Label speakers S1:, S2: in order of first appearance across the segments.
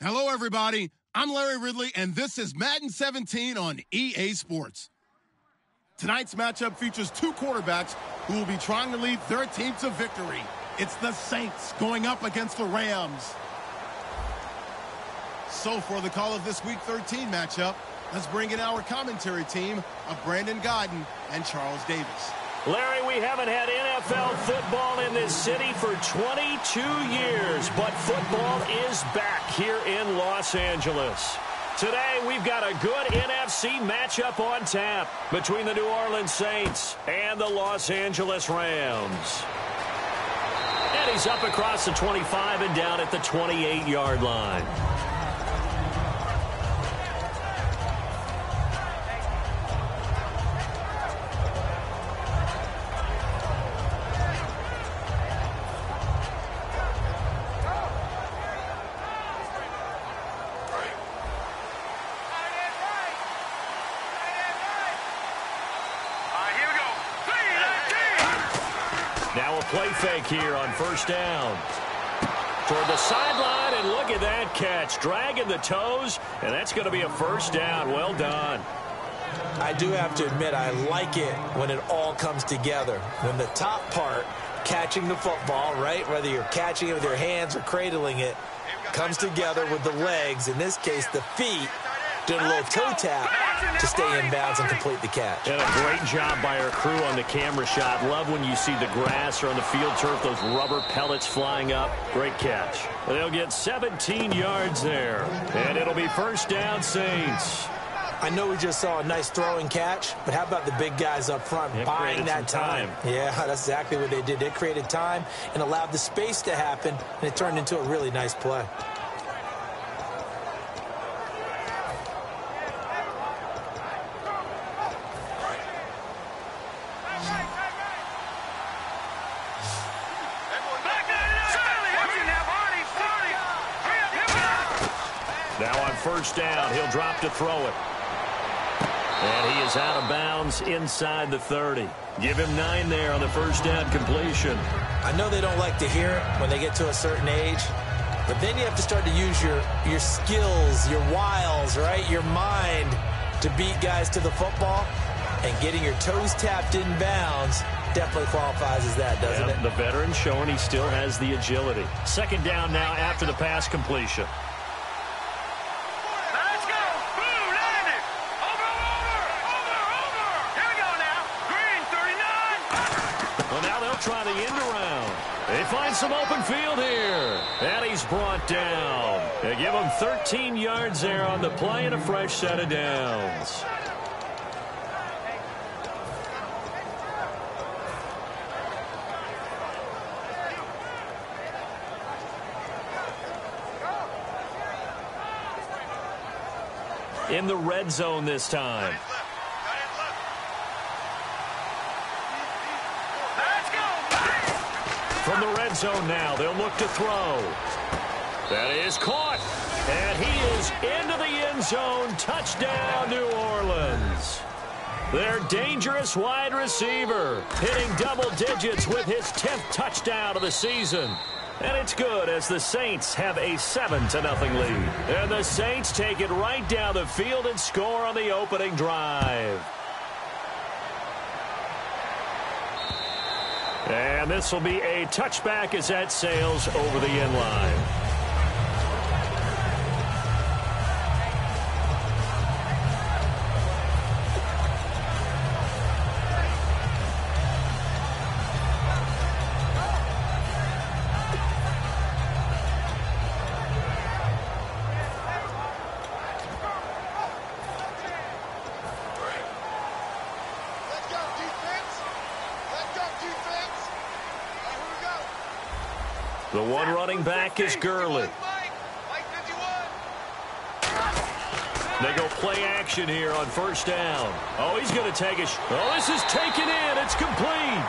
S1: Hello, everybody. I'm Larry Ridley, and this is Madden 17 on EA Sports. Tonight's matchup features two quarterbacks who will be trying to lead their team to victory. It's the Saints going up against the Rams. So for the call of this Week 13 matchup, let's bring in our commentary team of Brandon Godden and Charles Davis.
S2: Larry, we haven't had NFL football in this city for 22 years, but football is back here in Los Angeles. Today, we've got a good NFC matchup on tap between the New Orleans Saints and the Los Angeles Rams. And he's up across the 25 and down at the 28-yard line. Now a play fake here on first down. Toward the sideline, and look at that catch. Dragging the toes, and that's going to be a first down. Well done.
S3: I do have to admit, I like it when it all comes together. When the top part, catching the football, right, whether you're catching it with your hands or cradling it, comes together with the legs, in this case the feet, doing a little toe tap to stay in bounds and complete the catch.
S2: And a great job by our crew on the camera shot. Love when you see the grass or on the field turf, those rubber pellets flying up. Great catch. They'll get 17 yards there. And it'll be first down, Saints.
S3: I know we just saw a nice throwing catch, but how about the big guys up front buying that time? Yeah, that's exactly what they did. They created time and allowed the space to happen, and it turned into a really nice play.
S2: Now on first down, he'll drop to throw it. And he is out of bounds inside the 30. Give him 9 there on the first down completion.
S3: I know they don't like to hear it when they get to a certain age, but then you have to start to use your skills, your wiles, right, your mind to beat guys to the football. And getting your toes tapped in bounds definitely qualifies as that, doesn't it?
S2: The veteran showing he still has the agility. Second down now after the pass completion. Try the end around. They find some open field here. And he's brought down. They give him 13 yards there on the play and a fresh set of downs. In the red zone this time. From the red zone now, they'll look to throw. That is caught. And he is into the end zone. Touchdown, New Orleans. Their dangerous wide receiver hitting double digits with his 10th touchdown of the season. And it's good as the Saints have a 7-0 lead. And the Saints take it right down the field and score on the opening drive. And this will be a touchback as that sails over the end line. The one running back is Gurley. They go play action here on first down. Oh, he's going to take a oh, this is taken in. It's complete.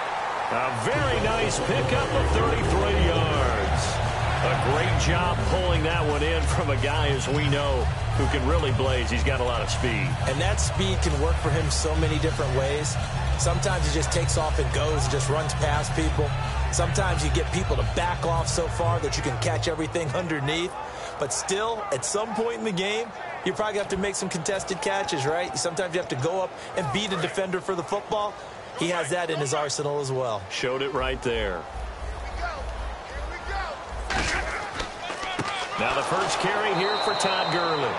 S2: A very nice pickup of 33 yards. A great job pulling that one in from a guy, as we know, who can really blaze. He's got a lot of speed.
S3: And that speed can work for him so many different ways. Sometimes he just takes off and goes and just runs past people. Sometimes you get people to back off so far that you can catch everything underneath. But still, at some point in the game, you probably have to make some contested catches, right? Sometimes you have to go up and beat a defender for the football. He has that in his arsenal as well.
S2: Showed it right there. Now the first carry here for Todd Gurley.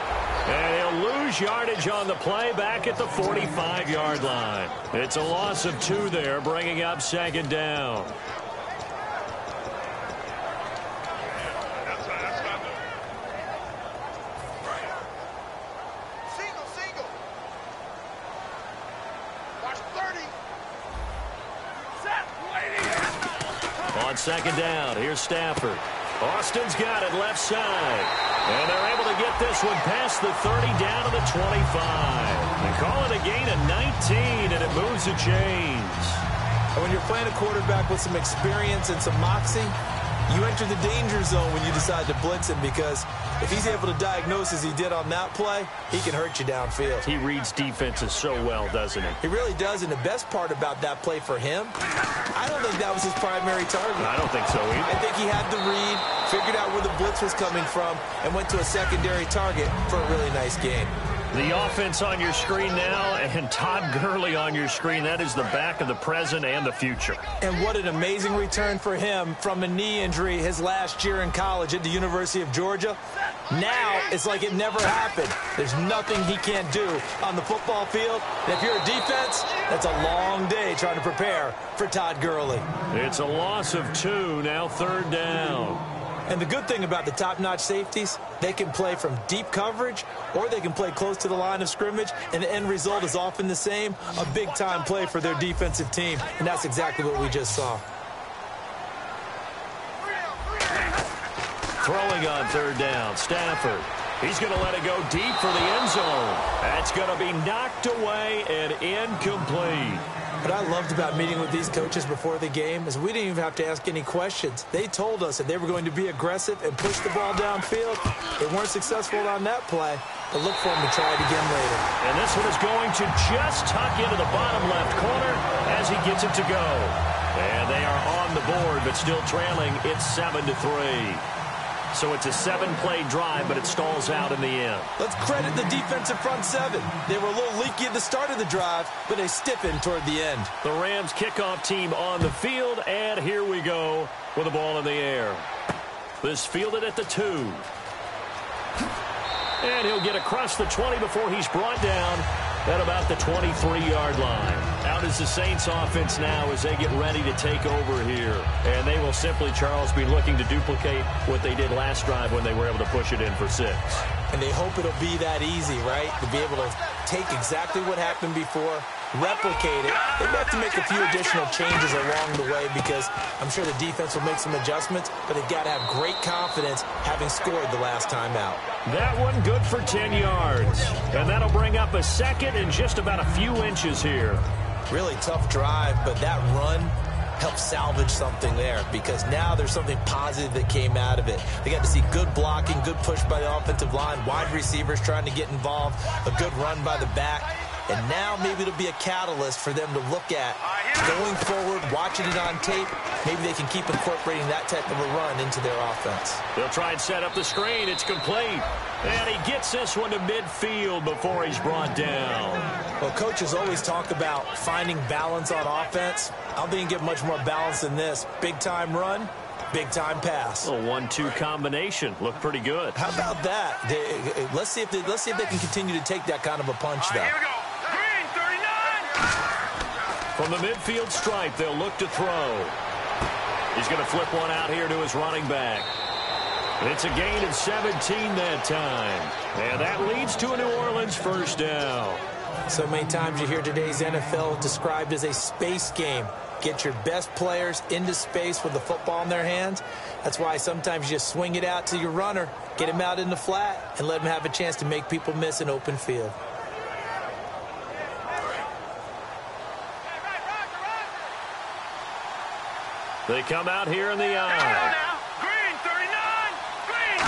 S2: And he'll lose yardage on the play back at the 45-yard line. It's a loss of 2 there, bringing up second down. On second down, here's Stafford. Austin's got it left side. And they're able to get this one past the 30 down to the 25. And call it a gain of 19, and it moves the chains.
S3: And when you're playing a quarterback with some experience and some moxie, you enter the danger zone when you decide to blitz him, because if he's able to diagnose as he did on that play, he can hurt you downfield.
S2: He reads defenses so well, doesn't he?
S3: He really does, and the best part about that play for him, I don't think that was his primary target.
S2: I don't think so either.
S3: I think he had the read, figured out where the blitz was coming from, and went to a secondary target for a really nice gain.
S2: The offense on your screen now, and Todd Gurley on your screen. That is the back of the present and the future.
S3: And what an amazing return for him from a knee injury his last year in college at the University of Georgia. Now it's like it never happened. There's nothing he can't do on the football field. And if you're a defense, that's a long day trying to prepare for Todd Gurley.
S2: It's a loss of 2, now third down.
S3: And the good thing about the top-notch safeties, they can play from deep coverage or they can play close to the line of scrimmage, and the end result is often the same, a big-time play for their defensive team. And that's exactly what we just saw.
S2: Throwing on third down, Stafford. He's going to let it go deep for the end zone. That's going to be knocked away and incomplete.
S3: What I loved about meeting with these coaches before the game is we didn't even have to ask any questions. They told us that they were going to be aggressive and push the ball downfield. They weren't successful on that play, but look for them to try it again later.
S2: And this one is going to just tuck into the bottom left corner as he gets it to go. And they are on the board, but still trailing. It's 7-3. So it's a 7-play drive, but it stalls out in the end.
S3: Let's credit the defensive front seven. They were a little leaky at the start of the drive, but they stiffened toward the end.
S2: The Rams kickoff team on the field, and here we go with the ball in the air. This fielded at the 2. And he'll get across the 20 before he's brought down at about the 23-yard line. Out is the Saints offense now as they get ready to take over here. And they will simply, Charles, be looking to duplicate what they did last drive when they were able to push it in for 6.
S3: And they hope it'll be that easy, right? To be able to take exactly what happened before, replicate it. They may have to make a few additional changes along the way because I'm sure the defense will make some adjustments, but they've got to have great confidence having scored the last time out.
S2: That one good for 10 yards. And that'll bring up a second and just about a few inches here.
S3: Really tough drive, but that run helped salvage something there because now there's something positive that came out of it. They got to see good blocking, good push by the offensive line, wide receivers trying to get involved, a good run by the back. And now maybe it'll be a catalyst for them to look at going forward, watching it on tape. Maybe they can keep incorporating that type of a run into their offense.
S2: They'll try and set up the screen. It's complete. And he gets this one to midfield before he's brought down.
S3: Well, coaches always talk about finding balance on offense. I don't think you get much more balance than this. Big-time run, big-time pass.
S2: A 1-2 combination. Looked pretty good.
S3: How about that? Let's see if they can continue to take that kind of a punch, though.
S4: Here we go. Green, 39.
S2: From the midfield stripe, they'll look to throw. He's going to flip one out here to his running back. It's a gain of 17 that time. And that leads to a New Orleans first down.
S3: So many times you hear today's NFL described as a space game. Get your best players into space with the football in their hands. That's why sometimes you just swing it out to your runner, get him out in the flat, and let him have a chance to make people miss an open field.
S2: They come out here in the eye.
S4: Green, 39. Green.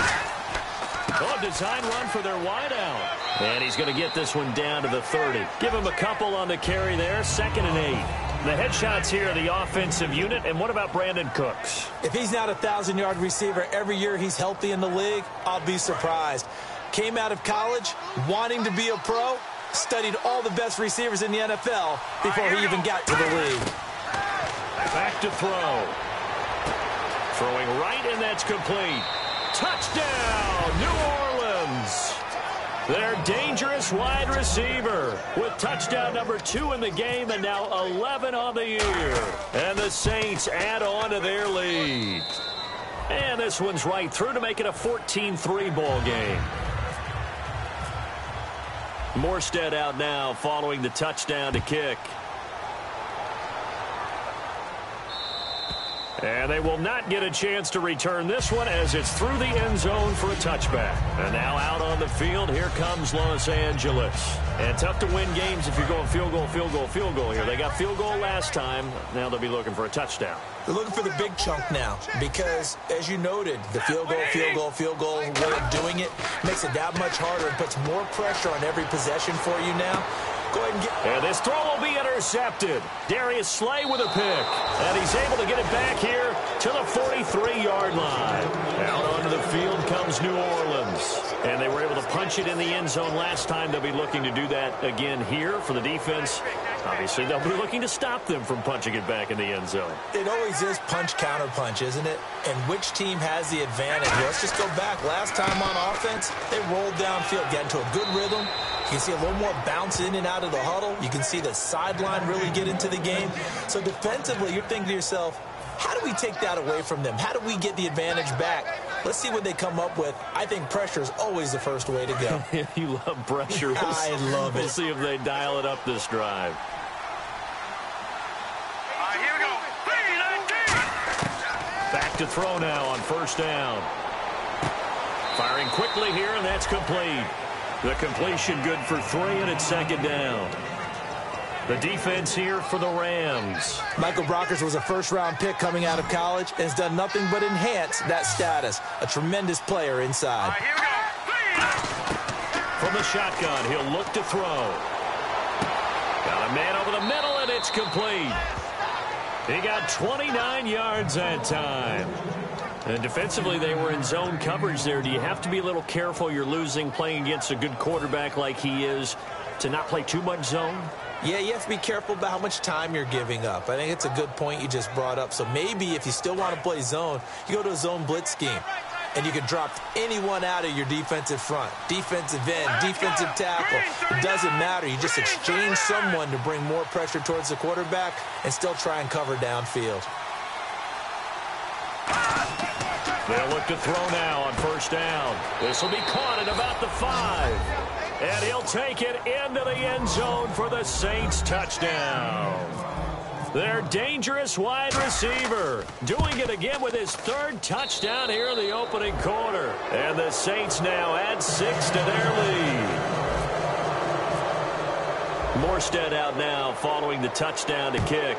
S2: Oh, design run for their wideout. And he's going to get this one down to the 30. Give him a couple on the carry there. 2nd and 8. The headshots here, the offensive unit. And what about Brandon Cooks?
S3: If he's not a 1,000-yard receiver every year he's healthy in the league, I'll be surprised. Came out of college wanting to be a pro, studied all the best receivers in the NFL before he even got to the league.
S2: Back to throw. Throwing right, and that's complete. Touchdown, New Orleans. Their dangerous wide receiver with touchdown number 2 in the game and now 11 on the year. And the Saints add on to their lead. And this one's right through to make it a 14-3 ball game. Morstead out now following the touchdown to kick. And they will not get a chance to return this one as it's through the end zone for a touchback. And now out on the field, here comes Los Angeles. And tough to win games if you're going field goal, field goal, field goal here. They got field goal last time. Now they'll be looking for a touchdown.
S3: They're looking for the big chunk now because, as you noted, the field goal way of doing it makes it that much harder and puts more pressure on every possession for you now. Go ahead and get...
S2: And this throw will be intercepted. Darius Slay with a pick. And he's able to get it back here to the 43-yard line. Out onto the field comes New Orleans. And they were able to punch it in the end zone last time. They'll be looking to do that again here for the defense. Obviously, they'll be looking to stop them from punching it back in the end zone.
S3: It always is punch-counter-punch, isn't it? And which team has the advantage? Let's just go back. Last time on offense, they rolled downfield, get into a good rhythm. You can see a little more bounce in and out of the huddle. You can see the sideline really get into the game. So defensively, you're thinking to yourself, how do we take that away from them? How do we get the advantage back? Let's see what they come up with. I think pressure is always the first way to go.
S2: You love pressure.
S3: I love it.
S2: We'll see if they dial it up this drive.
S4: Here we go.
S2: Back to throw now on first down. Firing quickly here, and that's complete. The completion good for 3, and it's second down. The defense here for the Rams.
S3: Michael Brockers was a first-round pick coming out of college and has done nothing but enhance that status. A tremendous player inside.
S4: Here we go.
S2: From the shotgun, he'll look to throw. Got a man over the middle, and it's complete. He got 29 yards that time. And defensively, they were in zone coverage there. Do you have to be a little careful? You're losing, playing against a good quarterback like he is, to not play too much zone?
S3: Yeah, you have to be careful about how much time you're giving up. I think it's a good point you just brought up. So maybe if you still want to play zone, you go to a zone blitz scheme. And you can drop anyone out of your defensive front. Defensive end, defensive tackle. It doesn't matter. You just exchange someone to bring more pressure towards the quarterback and still try and cover downfield.
S2: They'll look to throw now on first down. This will be caught at about the 5. And he'll take it into the end zone for the Saints touchdown. Their dangerous wide receiver doing it again with his 3rd touchdown here in the opening quarter. And the Saints now add 6 to their lead. Morstead out now following the touchdown to kick.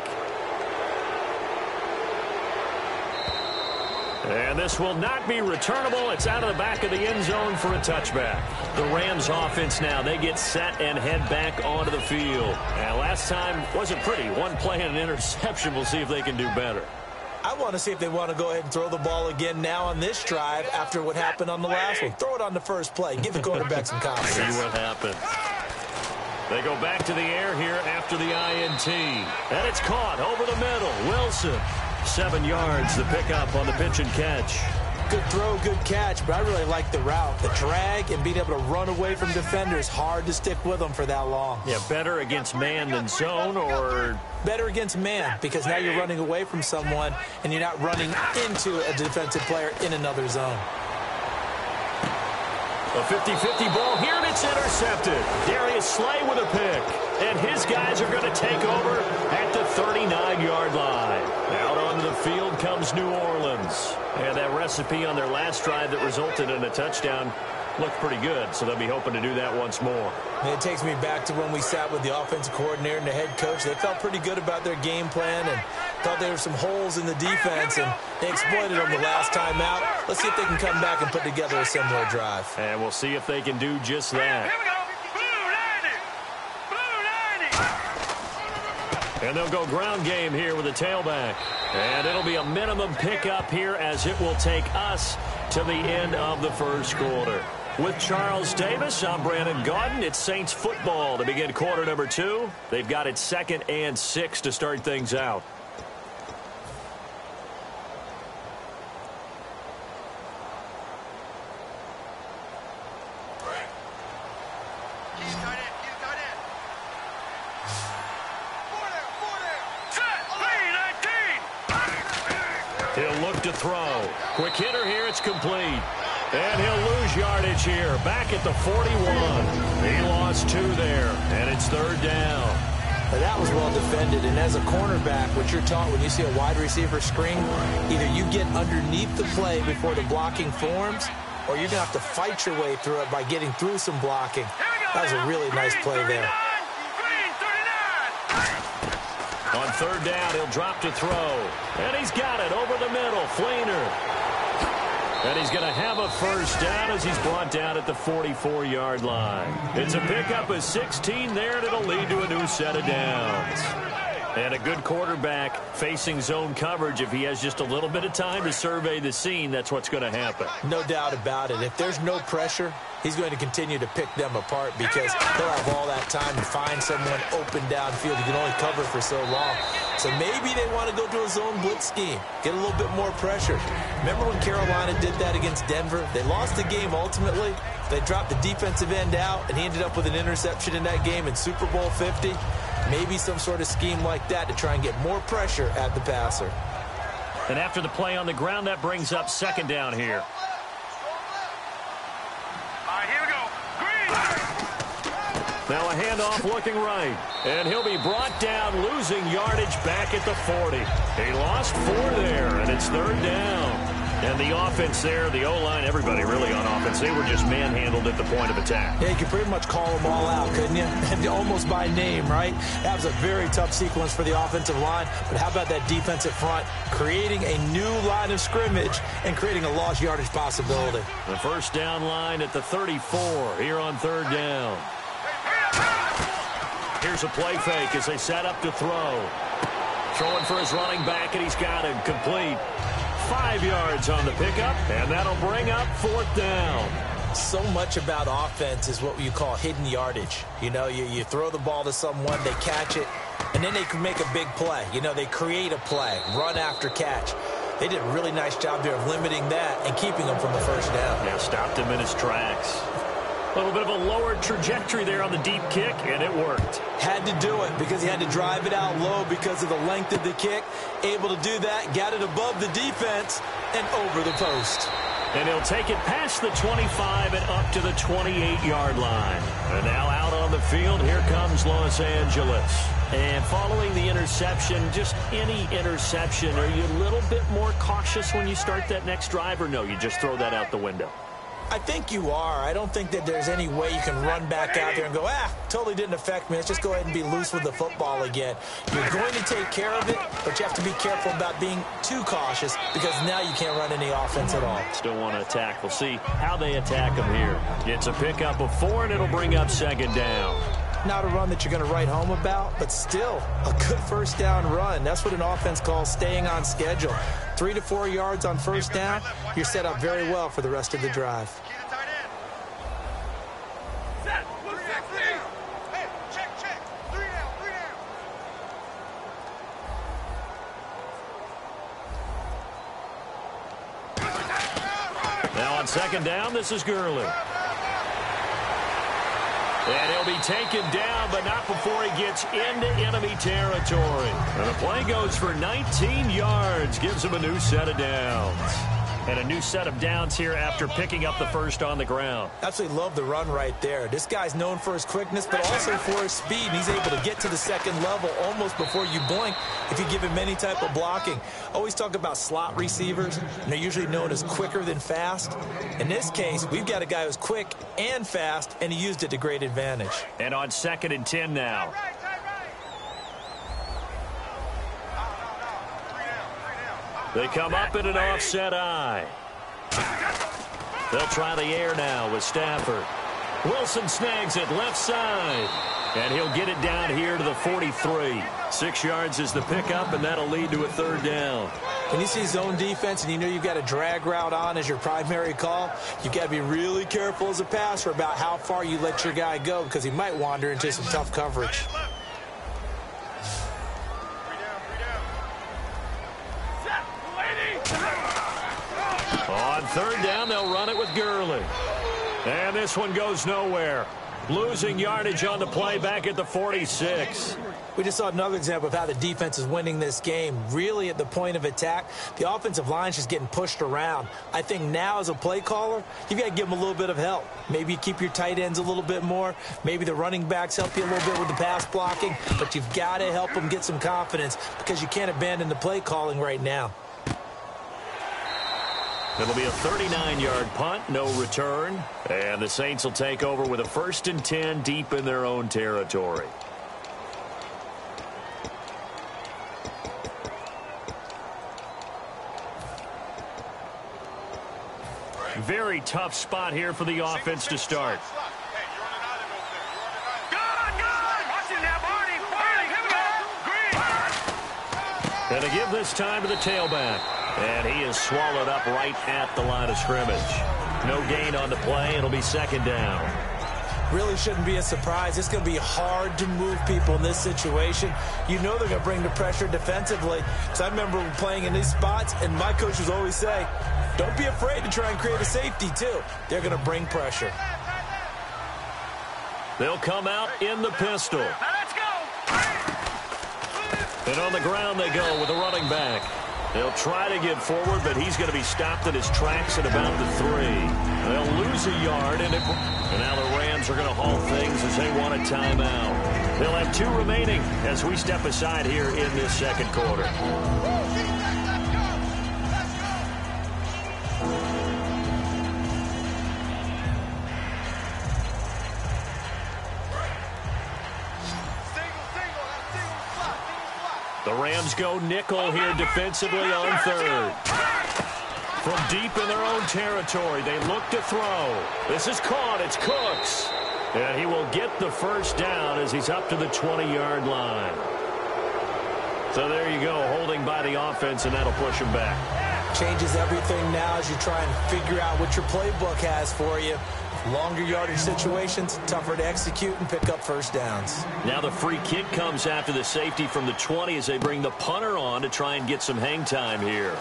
S2: And this will not be returnable. It's out of the back of the end zone for a touchback. The Rams offense now, they get set and head back onto the field. And last time wasn't pretty. One play and an interception. We'll see if they can do better.
S3: I want to see if they want to go ahead and throw the ball again now on this drive after what happened on the last one. Throw it on the first play. Give the quarterback some confidence.
S2: See what happens. They go back to the air here after the INT. And it's caught over the middle. Wilson. 7 yards, the pickup on the pitch and catch.
S3: Good throw, good catch, but I really like the route. The drag and being able to run away from defenders, hard to stick with them for that long.
S2: Yeah, better against man than zone, or?
S3: Better against man, because now you're running away from someone and you're not running into a defensive player in another zone.
S2: A 50-50 ball here, and it's intercepted. Darius Slay with a pick. And his guys are going to take over at the 39-yard line. Out onto the field comes New Orleans. And that recipe on their last drive that resulted in a touchdown looked pretty good, so they'll be hoping to do that once more.
S3: And it takes me back to when we sat with the offensive coordinator and the head coach. They felt pretty good about their game plan and thought there were some holes in the defense, and they exploited them the last time out. Let's see if they can come back and put together a similar drive.
S2: And we'll see if they can do just that. And they'll go ground game here with a tailback. And it'll be a minimum pickup here as it will take us to the end of the first quarter. With Charles Davis, I'm Brandon Gaudin. It's Saints football to begin quarter number 2. They've got it 2nd and 6 to start things out. He'll look to throw. Quick hitter here. It's complete. And he'll lose yardage here. Back at the 41. He lost 2 there. And it's 3rd down.
S3: Now that was well defended. And as a cornerback, what you're taught when you see a wide receiver screen, either you get underneath the play before the blocking forms, or you're going to have to fight your way through it by getting through some blocking. That was a really nice play there.
S2: On 3rd down, he'll drop to throw. And he's got it over the middle. Fleener. And he's going to have a first down as he's brought down at the 44-yard line. It's a pickup of 16 there, and it'll lead to a new set of downs. And a good quarterback facing zone coverage, if he has just a little bit of time to survey the scene, that's what's going to happen.
S3: No doubt about it. If there's no pressure, he's going to continue to pick them apart because he'll have all that time to find someone open downfield. He can only cover for so long. So maybe they want to go to a zone blitz scheme, get a little bit more pressure. Remember when Carolina did that against Denver? They lost the game ultimately. They dropped the defensive end out, and he ended up with an interception in that game in Super Bowl 50. Maybe some sort of scheme like that to try and get more pressure at the passer.
S2: And after the play on the ground, that brings up 2nd down here.
S4: Here we go. Green.
S2: Now a handoff looking right. And he'll be brought down, losing yardage back at the 40. He lost 4 there, and it's 3rd down. And the offense there, the O-line, everybody really on offense, they were just manhandled at the point of attack.
S3: Yeah, you could pretty much call them all out, couldn't you? And almost by name, right? That was a very tough sequence for the offensive line. But how about that defensive front creating a new line of scrimmage and creating a lost yardage possibility?
S2: The first down line at the 34 here on 3rd down. Here's a play fake as they set up to throw. Throwing for his running back, and he's got him complete. 5 yards on the pickup, and that'll bring up 4th down.
S3: So much about offense is what you call hidden yardage. You know, you throw the ball to someone, they catch it, and then they can make a big play. You know, they create a play, run after catch. They did a really nice job there of limiting that and keeping him from the first down.
S2: Yeah, stopped him in his tracks. A little bit of a lower trajectory there on the deep kick, and it worked.
S3: Had to do it because he had to drive it out low because of the length of the kick. Able to do that, got it above the defense, and over the post.
S2: And he'll take it past the 25 and up to the 28-yard line. And now out on the field, here comes Los Angeles. And following the interception, just any interception, are you a little bit more cautious when you start that next drive, or no, you just throw that out the window?
S3: I think you are. I don't think that there's any way you can run back out there and go, totally didn't affect me. Let's just go ahead and be loose with the football again. You're going to take care of it, but you have to be careful about being too cautious because now you can't run any offense at all.
S2: Still want to attack. We'll see how they attack him here. It's a pickup of 4, and it'll bring up 2nd down.
S3: Not a run that you're going to write home about, but still a good first down run. That's what an offense calls staying on schedule. 3 to 4 yards on first down, you're set up very well for the rest of the drive.
S2: Now on 2nd down, this is Gurley. And he'll be taken down, but not before he gets into enemy territory. And the play goes for 19 yards, gives him a new set of downs. And a new set of downs here after picking up the first on the ground.
S3: Absolutely love the run right there. This guy's known for his quickness, but also for his speed. And he's able to get to the 2nd level almost before you blink if you give him any type of blocking. Always talk about slot receivers, and they're usually known as quicker than fast. In this case, we've got a guy who's quick and fast, and he used it to great advantage.
S2: And on 2nd and 10 now. They come up in an offset eye. They'll try the air now with Stafford. Wilson snags it left side. And he'll get it down here to the 43. 6 yards is the pickup, and that'll lead to a third down.
S3: When you see zone defense and you know you've got a drag route on as your primary call, you've got to be really careful as a passer about how far you let your guy go because he might wander into some tough coverage.
S2: On third down, they'll run it with Gurley. And this one goes nowhere. Losing yardage on the play back at the 46.
S3: We just saw another example of how the defense is winning this game. Really at the point of attack, the offensive line's just getting pushed around. I think now as a play caller, you've got to give them a little bit of help. Maybe you keep your tight ends a little bit more. Maybe the running backs help you a little bit with the pass blocking. But you've got to help them get some confidence because you can't abandon the play calling right now.
S2: It'll be a 39-yard punt, no return. And the Saints will take over with a 1st and 10 deep in their own territory. Very tough spot here for the offense to start. And they give this time to the tailback. And he is swallowed up right at the line of scrimmage. No gain on the play. It'll be 2nd down.
S3: Really shouldn't be a surprise. It's going to be hard to move people in this situation. You know they're going to bring the pressure defensively. So I remember playing in these spots, and my coaches always say, don't be afraid to try and create a safety, too. They're going to bring pressure.
S2: They'll come out in the pistol. And on the ground they go with a running back. They'll try to get forward, but he's going to be stopped in his tracks at about the 3. They'll lose a yard, and now the Rams are going to halt things as they want a timeout. They'll have 2 remaining as we step aside here in this second quarter. The Rams go nickel here defensively on 3rd. From deep in their own territory, they look to throw. This is caught. It's Cooks. And he will get the 1st down as he's up to the 20-yard line. So there you go, holding by the offense, and that'll push him back.
S3: Changes everything now as you try and figure out what your playbook has for you. Longer yardage situations, tougher to execute and pick up 1st downs.
S2: Now the free kick comes after the safety from the 20 as they bring the punter on to try and get some hang time here.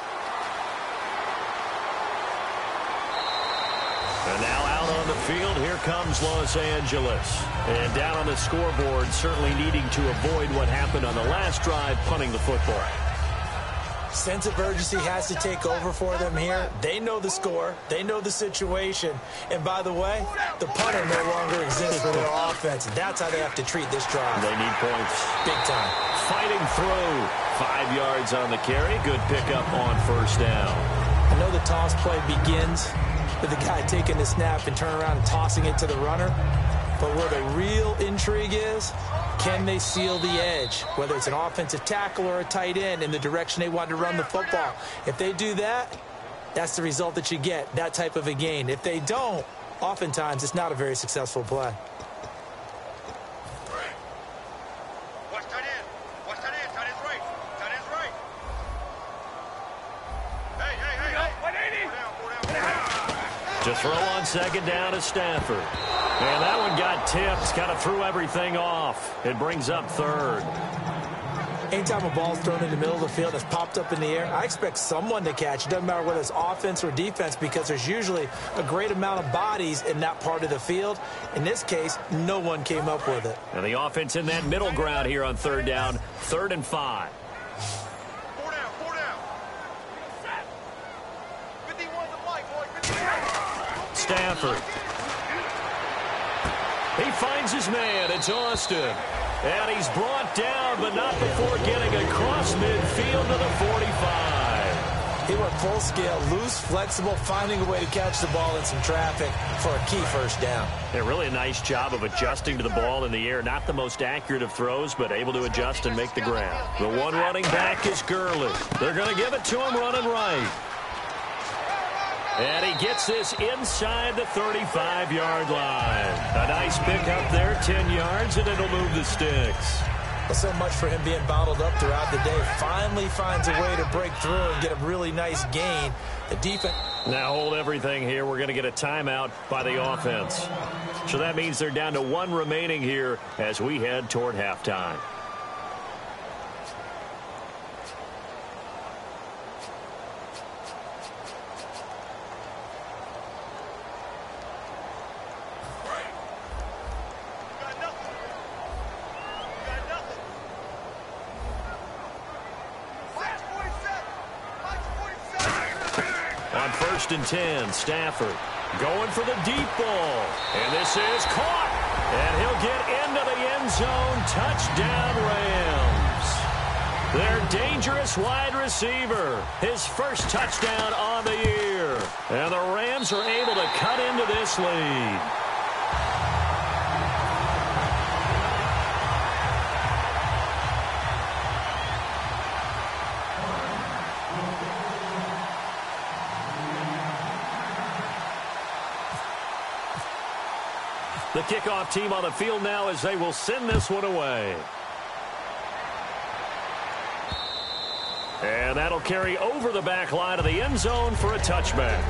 S2: And now out on the field, here comes Los Angeles. And down on the scoreboard, certainly needing to avoid what happened on the last drive, punting the football.
S3: Sense of urgency has to take over for them here. They know the score. They know the situation. And by the way, the punter no longer exists for their offense. That's how they have to treat this drive.
S2: They need points.
S3: Big time.
S2: Fighting through. 5 yards on the carry. Good pickup on 1st down.
S3: I know the toss play begins with the guy taking the snap and turning around and tossing it to the runner. But where the real intrigue is, can they seal the edge, whether it's an offensive tackle or a tight end, in the direction they want to run the football? If they do that, that's the result that you get, that type of a gain. If they don't, oftentimes it's not a very successful play.
S4: Watch tight end. Watch tight end. Tight end's right. Tight end's right. Hey. 180.
S2: To throw on 2nd down is Stafford. And that one got tipped, kind of threw everything off. It brings up 3rd.
S3: Anytime a ball's thrown in the middle of the field that's popped up in the air, I expect someone to catch. It doesn't matter whether it's offense or defense because there's usually a great amount of bodies in that part of the field. In this case, no one came up with it.
S2: And the offense in that middle ground here on 3rd down, 3rd and 5.
S4: 4 down. 51 the play, boy. 51.
S2: Stafford. He finds his man. It's Austin. And he's brought down, but not before getting across midfield to the 45.
S3: He went full scale, loose, flexible, finding a way to catch the ball in some traffic for a key 1st down.
S2: Yeah, really a nice job of adjusting to the ball in the air. Not the most accurate of throws, but able to adjust and make the ground. The one running back is Gurley. They're going to give it to him running right. And he gets this inside the 35-yard line. A nice pickup there, 10 yards, and it'll move the sticks.
S3: Well, so much for him being bottled up throughout the day. Finally finds a way to break through and get a really nice gain. The defense.
S2: Now hold everything here. We're going to get a timeout by the offense. So that means they're down to one remaining here as we head toward halftime. First and 10, Stafford going for the deep ball. And this is caught. And he'll get into the end zone. Touchdown, Rams. Their dangerous wide receiver. His first touchdown on the year. And the Rams are able to cut into this lead. The kickoff team on the field now as they will send this one away. And that'll carry over the back line of the end zone for a touchback.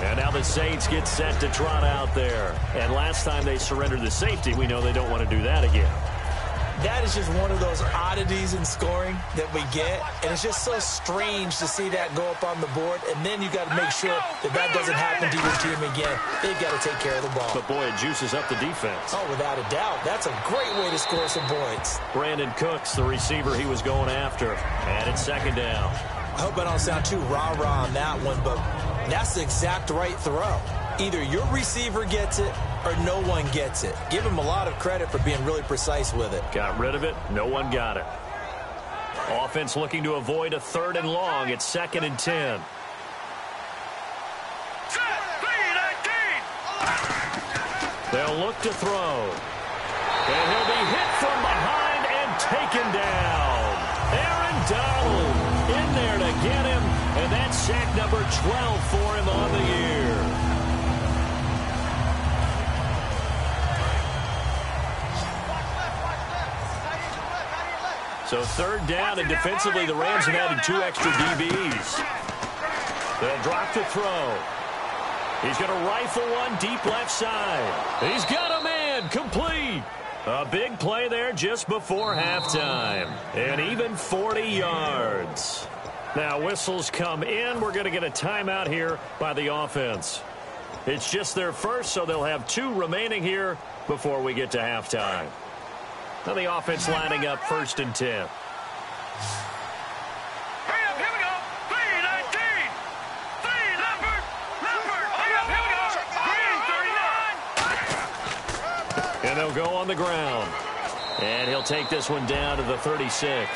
S2: And now the Saints get set to trot out there. And last time they surrendered the safety, we know they don't want to do that again.
S3: That is just one of those oddities in scoring that we get. And it's just so strange to see that go up on the board. And then you got to make sure that that doesn't happen to your team again. They've got to take care of the ball.
S2: But, boy, it juices up the defense.
S3: Oh, without a doubt. That's a great way to score some points.
S2: Brandon Cooks, the receiver he was going after. And it's second down.
S3: I hope I don't sound too rah-rah on that one, but that's the exact right throw. Either your receiver gets it or no one gets it. Give him a lot of credit for being really precise with it.
S2: Got rid of it. No one got it. Offense looking to avoid a third and long. It's second and 10. They'll look to throw. And he'll be hit from behind and taken down. Aaron Donald in there to get him. And that's sack number 12 for him on the year. So third down, and defensively the Rams have added 2 extra DBs. They'll drop to throw. He's going to rifle one deep left side. He's got a man, complete. A big play there just before halftime. And even 40 yards. Now whistles come in. We're going to get a timeout here by the offense. It's just their first, so they'll have 2 remaining here before we get to halftime. Now the offense lining up first and 10.
S4: Hurry up, here we go. 3-19. 3, Leopard. Hurry up, here we go. 39.
S2: And they'll go on the ground. And he'll take this one down to the 36.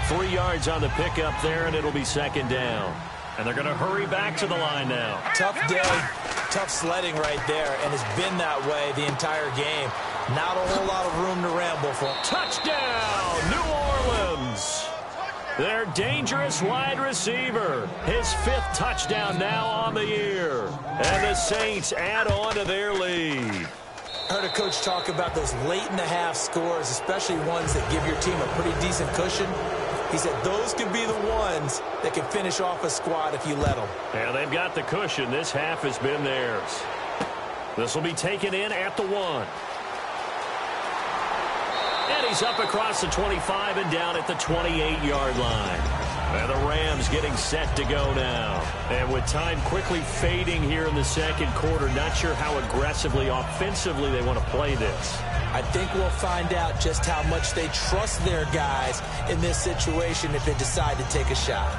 S2: 3 yards on the pickup there, and it'll be second down. And they're going to hurry back to the line now.
S3: Tough day, tough sledding right there, and it's been that way the entire game. Not a whole lot of room to ramble for.
S2: Touchdown, New Orleans. Their dangerous wide receiver. His 5th touchdown now on the year. And the Saints add on to their lead.
S3: I heard a coach talk about those late-in-the-half scores, especially ones that give your team a pretty decent cushion. He said those could be the ones that can finish off a squad if you let them.
S2: Yeah, they've got the cushion. This half has been theirs. This will be taken in at the 1. And he's up across the 25 and down at the 28-yard line. And the Rams getting set to go now. And with time quickly fading here in the second quarter, not sure how aggressively, offensively they want to play this.
S3: I think we'll find out just how much they trust their guys in this situation if they decide to take a shot.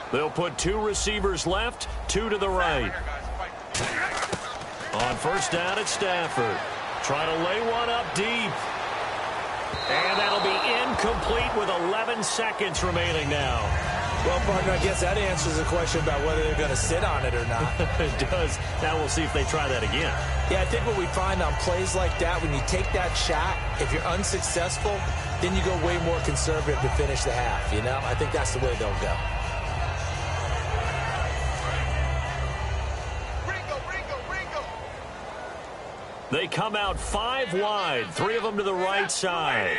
S2: They'll put 2 receivers left, 2 to the right. On first down, it's Stafford. Trying to lay one up deep. And that'll be incomplete with 11 seconds remaining now.
S3: Well, partner, I guess that answers the question about whether they're going to sit on it or not.
S2: It does. Now we'll see if they try that again.
S3: Yeah, I think what we find on plays like that, when you take that shot, if you're unsuccessful, then you go way more conservative to finish the half, you know? I think that's the way they'll go.
S2: They come out 5 wide, 3 of them to the right side.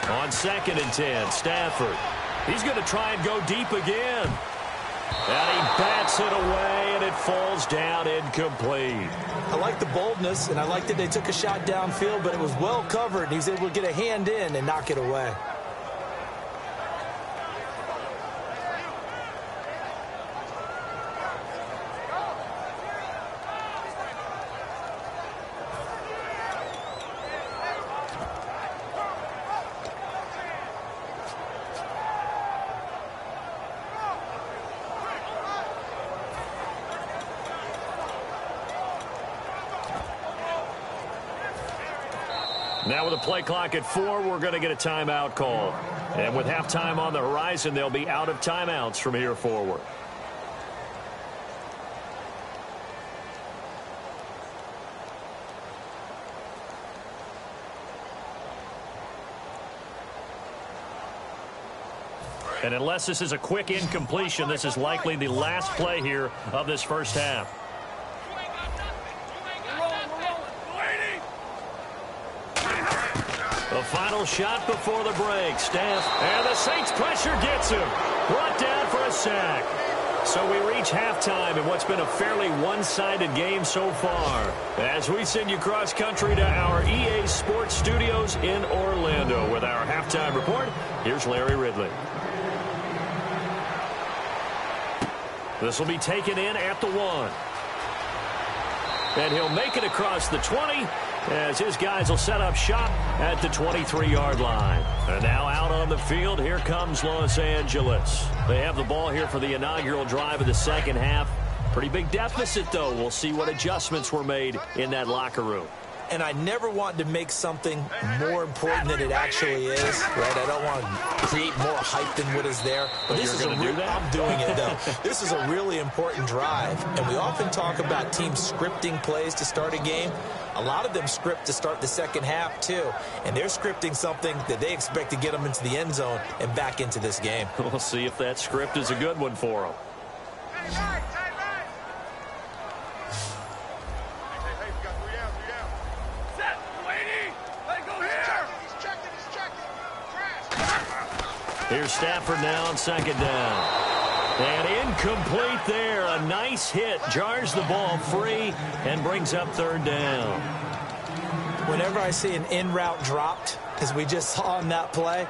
S2: On 2nd and 10, Stafford. He's going to try and go deep again. And he bats it away, and it falls down incomplete.
S3: I like the boldness, and I like that they took a shot downfield, but it was well covered, and he was able to get a hand in and knock it away.
S2: Now with a play clock at 4, we're going to get a timeout call. And with halftime on the horizon, they'll be out of timeouts from here forward. And unless this is a quick incompletion, this is likely the last play here of this first half. The final shot before the break. And the Saints pressure gets him. Brought down for a sack. So we reach halftime in what's been a fairly one-sided game so far. As we send you cross-country to our EA Sports Studios in Orlando with our halftime report, here's Larry Ridley. This will be taken in at the 1. And he'll make it across the 20 as his guys will set up shop at the 23-yard line. And now out on the field, here comes Los Angeles. They have the ball here for the inaugural drive of the second half. Pretty big deficit, though. We'll see what adjustments were made in that locker room.
S3: And I never want to make something more important than it actually is, right? I don't want to create more hype than what is there. But this is I'm doing it, though. This is a really important drive. And we often talk about teams scripting plays to start a game. A lot of them script to start the second half, too. And they're scripting something that they expect to get them into the end zone and back into this game.
S2: We'll see if that script is a good one for them. Here's Stafford now on 2nd down. And incomplete there. A nice hit. Jars the ball free and brings up 3rd down.
S3: Whenever I see an in route dropped, as we just saw on that play,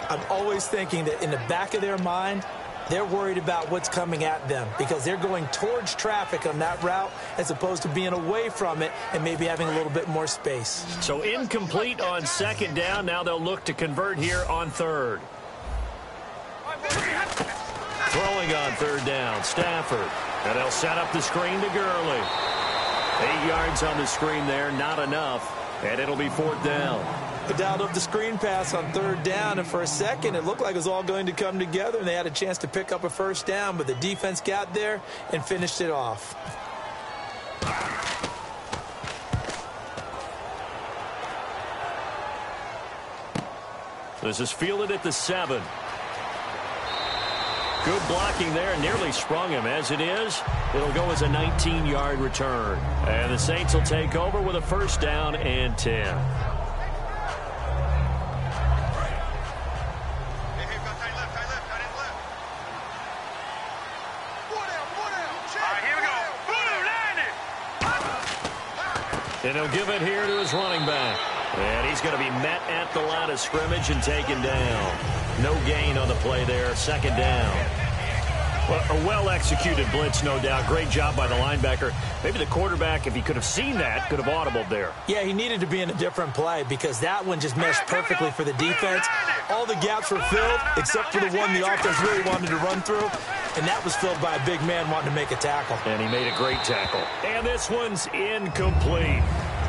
S3: I'm always thinking that in the back of their mind, they're worried about what's coming at them because they're going towards traffic on that route as opposed to being away from it and maybe having a little bit more space.
S2: So incomplete on 2nd down. Now they'll look to convert here on 3rd. Throwing on 3rd down, Stafford. And they'll set up the screen to Gurley. 8 yards on the screen there, not enough. And it'll be 4th down.
S3: The down of the screen pass on 3rd down, and for a second it looked like it was all going to come together, and they had a chance to pick up a 1st down, but the defense got there and finished it off.
S2: This is fielded at the 7. Good blocking there, nearly sprung him. As it is, it'll go as a 19-yard return. And the Saints will take over with a 1st down and 10. And he'll give it here to his running back. And he's going to be met at the line of scrimmage and taken down. No gain on the play there. 2nd down. Well, a well-executed blitz, no doubt. Great job by the linebacker. Maybe the quarterback, if he could have seen that, could have audibled there.
S3: Yeah, he needed to be in a different play because that one just meshed perfectly for the defense. All the gaps were filled except for the one the offense really wanted to run through. And that was filled by a big man wanting to make a tackle.
S2: And he made a great tackle. And this one's incomplete.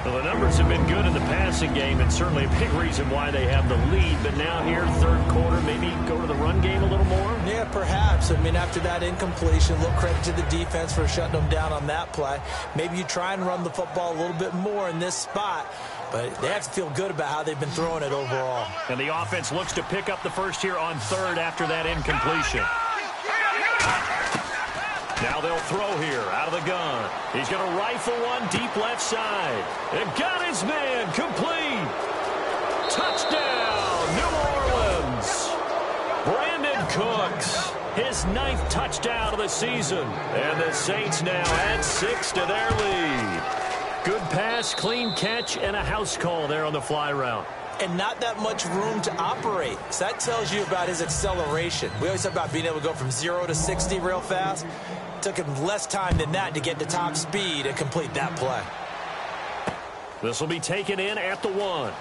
S2: Well, the numbers have been good in the passing game, and certainly a big reason why they have the lead. But now here, third quarter, maybe go to the run game a little more?
S3: Yeah, perhaps. I mean, after that incompletion, a little credit to the defense for shutting them down on that play. Maybe you try and run the football a little bit more in this spot. But they have to feel good about how they've been throwing it overall.
S2: And the offense looks to pick up the first here on third after that incompletion. Now they'll throw here out of the gun. He's going to rifle one deep left side. And got his man complete. Touchdown, New Orleans. Brandon Cooks, his 9th touchdown of the season. And the Saints now add 6 to their lead. Good pass, clean catch, and a house call there on the fly route.
S3: And not that much room to operate. So that tells you about his acceleration. We always talk about being able to go from 0 to 60 real fast. It took him less time than that to get to top speed and complete that play.
S2: This will be taken in at the 1.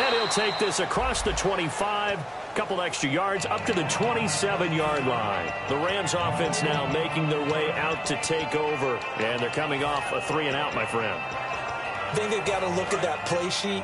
S2: And he'll take this across the 25. Couple extra yards up to the 27-yard line. The Rams offense now making their way out to take over. And they're coming off a 3-and-out, my friend.
S3: I think they've got to look at that play sheet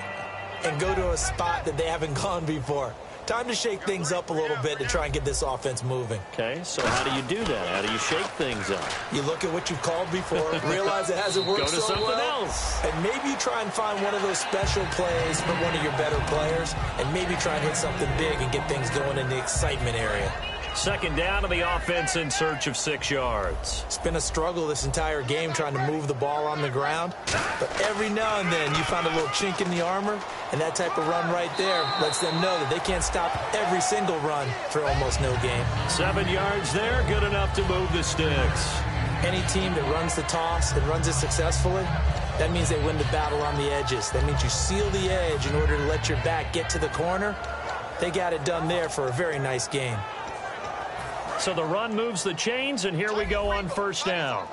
S3: and go to a spot that they haven't gone before. Time to shake things up a little bit to try and get this offense moving.
S2: Okay, so how do you do that? How do you shake things up?
S3: You look at what you've called before, realize it hasn't worked so well.
S2: Go to something else.
S3: And maybe you try and find one of those special plays from one of your better players, and maybe try and hit something big and get things going in the excitement area.
S2: Second down to the offense in search of 6 yards.
S3: It's been a struggle this entire game trying to move the ball on the ground. But every now and then you find a little chink in the armor, and that type of run right there lets them know that they can't stop every single run for almost no gain.
S2: 7 yards there, good enough to move the sticks.
S3: Any team that runs the toss and runs it successfully, that means they win the battle on the edges. That means you seal the edge in order to let your back get to the corner. They got it done there for a very nice game.
S2: So the run moves the chains, and here we go on first down.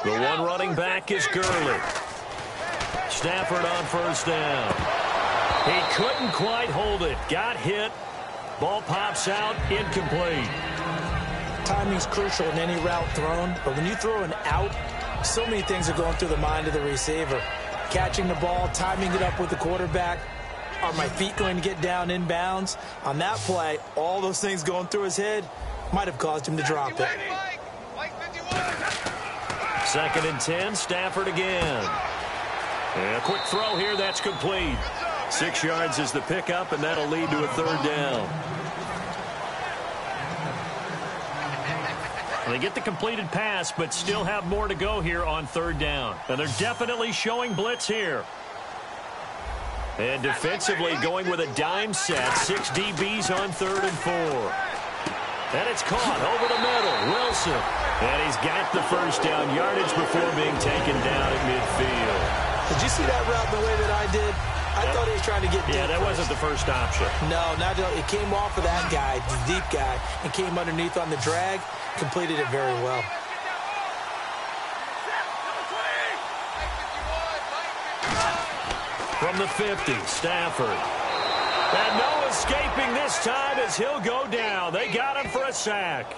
S2: The one running back is Gurley. Stafford on first down. He couldn't quite hold it. Got hit. Ball pops out, incomplete.
S3: Timing's crucial in any route thrown, but when you throw an out, so many things are going through the mind of the receiver. Catching the ball, timing it up with the quarterback. Are my feet going to get down inbounds? On that play, all those things going through his head might have caused him to drop it.
S2: 2nd and 10, Stafford again. And a quick throw here, that's complete. 6 yards is the pickup, and that'll lead to a third down. They get the completed pass, but still have more to go here on third down. And they're definitely showing blitz here. And defensively going with a dime set. 6 DBs on 3rd and 4. And it's caught over the middle. Wilson. And he's got the first down yardage before being taken down at midfield.
S3: Did you see that route the way that I did? I thought he was trying to get deep.
S2: Yeah, that wasn't the first option.
S3: No, not it came off of that guy, the deep guy, and came underneath on the drag. Completed it very well.
S2: From the 50, Stafford. And no escaping this time as he'll go down. They got him for a sack.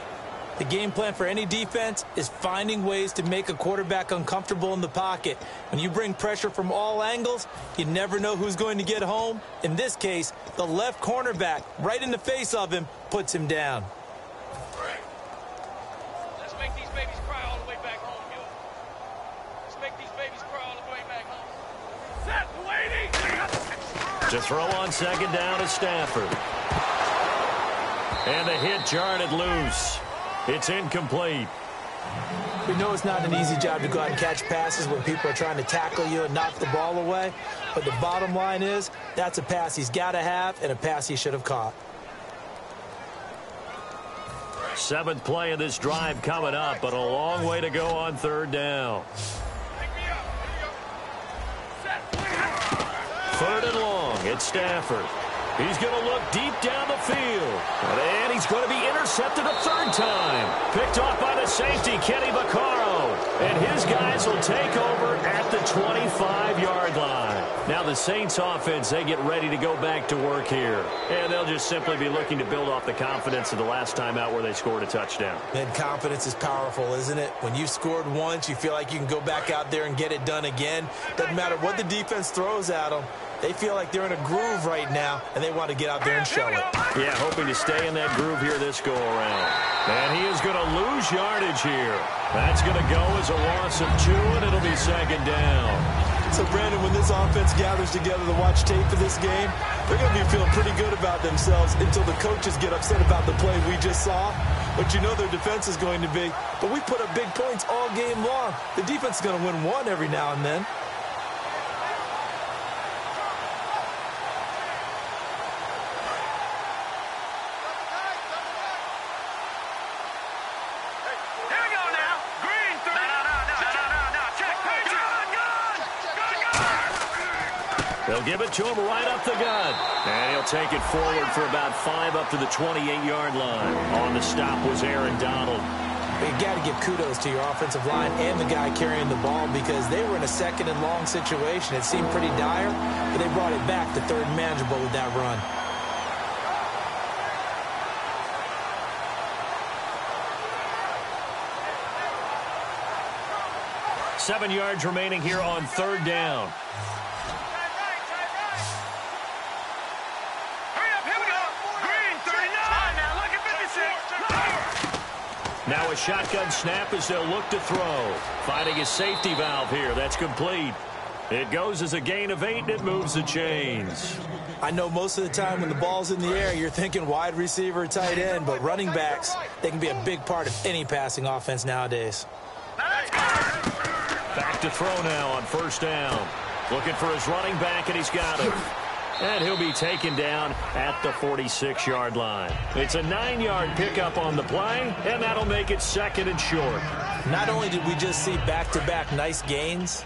S3: The game plan for any defense is finding ways to make a quarterback uncomfortable in the pocket. When you bring pressure from all angles, you never know who's going to get home. In this case, the left cornerback, right in the face of him, puts him down.
S4: Let's make these babies cry all the way back home, yo. Let's make these babies cry all the way back home. Set, waiting.
S2: To throw on second down is Stafford. And the hit jarred it loose. It's incomplete.
S3: We know it's not an easy job to go out and catch passes when people are trying to tackle you and knock the ball away. But the bottom line is, that's a pass he's got to have and a pass he should have caught.
S2: 7th play of this drive coming up, but a long way to go on third down. 3rd and long. It's Stafford. He's going to look deep down the field. And he's going to be intercepted a third time. Picked off by the safety, Kenny Vaccaro. And his guys will take over at the 25-yard line. Now the Saints offense, they get ready to go back to work here. And they'll just simply be looking to build off the confidence of the last time out where they scored a touchdown.
S3: And confidence is powerful, isn't it? When you've scored once, you feel like you can go back out there and get it done again. Doesn't matter what the defense throws at them. They feel like they're in a groove right now, and they want to get out there and show it.
S2: Yeah, hoping to stay in that groove here this go-around. And he is going to lose yardage here. That's going to go as a loss of 2, and it'll be second down.
S3: So, Brandon, when this offense gathers together to watch tape for this game, they're going to be feeling pretty good about themselves until the coaches get upset about the play we just saw. But you know their defense is going to be. But we put up big points all game long. The defense is going to win one every now and then.
S2: They'll give it to him right up the gut. And he'll take it forward for about 5 up to the 28-yard line. On the stop was Aaron Donald.
S3: You got to give kudos to your offensive line and the guy carrying the ball because they were in a second and long situation. It seemed pretty dire, but they brought it back to third and manageable with that run.
S2: Seven yards remaining here on third down. Now a shotgun snap as they'll look to throw. Finding his safety valve here. That's complete. It goes as a gain of 8, and it moves the chains.
S3: I know most of the time when the ball's in the air, you're thinking wide receiver, tight end, but running backs, they can be a big part of any passing offense nowadays.
S2: Back to throw now on first down. Looking for his running back, and he's got him. And he'll be taken down at the 46-yard line. It's a 9-yard pickup on the play, and that'll make it second and short.
S3: Not only did we just see back-to-back nice gains,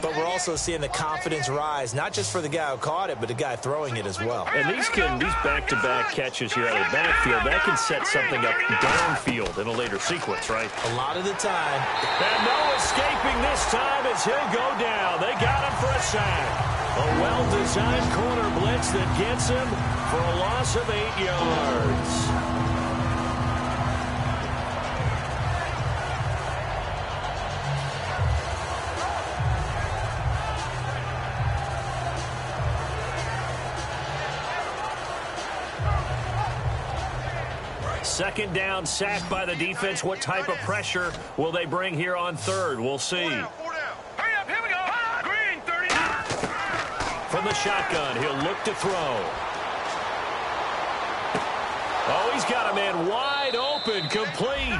S3: but we're also seeing the confidence rise, not just for the guy who caught it, but the guy throwing it as well.
S2: And these back-to-back catches here out of the backfield, that can set something up downfield in a later sequence, right?
S3: A lot of the time.
S2: And no escaping this time as he'll go down. They got him for a sack. A well-designed corner blitz that gets him for a loss of 8 yards. Second down, sacked by the defense. What type of pressure will they bring here on third? We'll see.
S4: Hurry up, here we go. Green, 30.
S2: From the shotgun, he'll look to throw. Oh, he's got a man wide open, complete.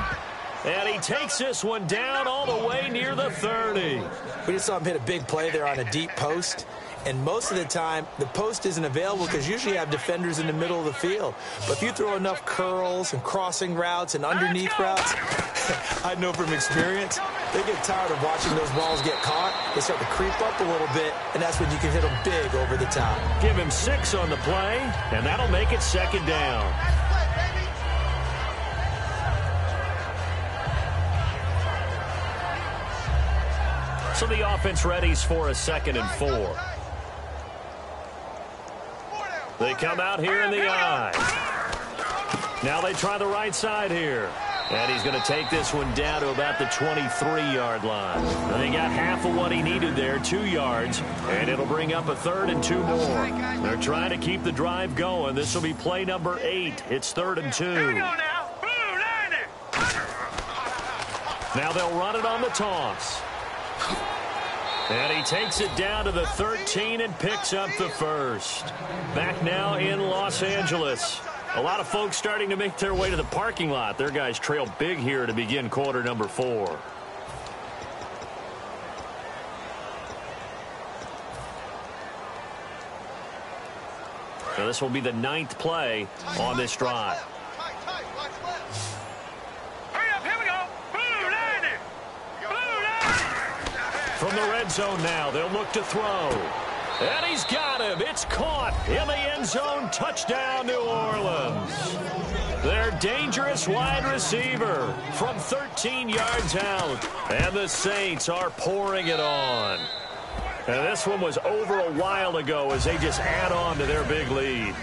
S2: And he takes this one down all the way near the 30.
S3: We just saw him hit a big play there on a deep post. And most of the time, the post isn't available because usually you have defenders in the middle of the field. But if you throw enough curls and crossing routes and underneath routes, I know from experience, they get tired of watching those balls get caught. They start to creep up a little bit, and that's when you can hit them big over the top.
S2: Give him 6 on the play, and that'll make it second down. So the offense readies for a 2nd and 4. They come out here in the I. Now they try the right side here. And he's going to take this one down to about the 23-yard line. And they got half of what he needed there, 2 yards. And it'll bring up a 3rd and 2 more. They're trying to keep the drive going. This will be play number 8. It's 3rd and 2.
S4: Here we go now. Boom,
S2: Now they'll run it on the toss. And he takes it down to the 13 and picks up the first. Back now in Los Angeles. A lot of folks starting to make their way to the parking lot. Their guys trail big here to begin quarter number 4. So this will be the 9th play on this drive. From the red zone now, they'll look to throw. And he's got him. It's caught in the end zone. Touchdown, New Orleans. Their dangerous wide receiver from 13 yards out. And the Saints are pouring it on. And this one was over a while ago as they just add on to their big lead.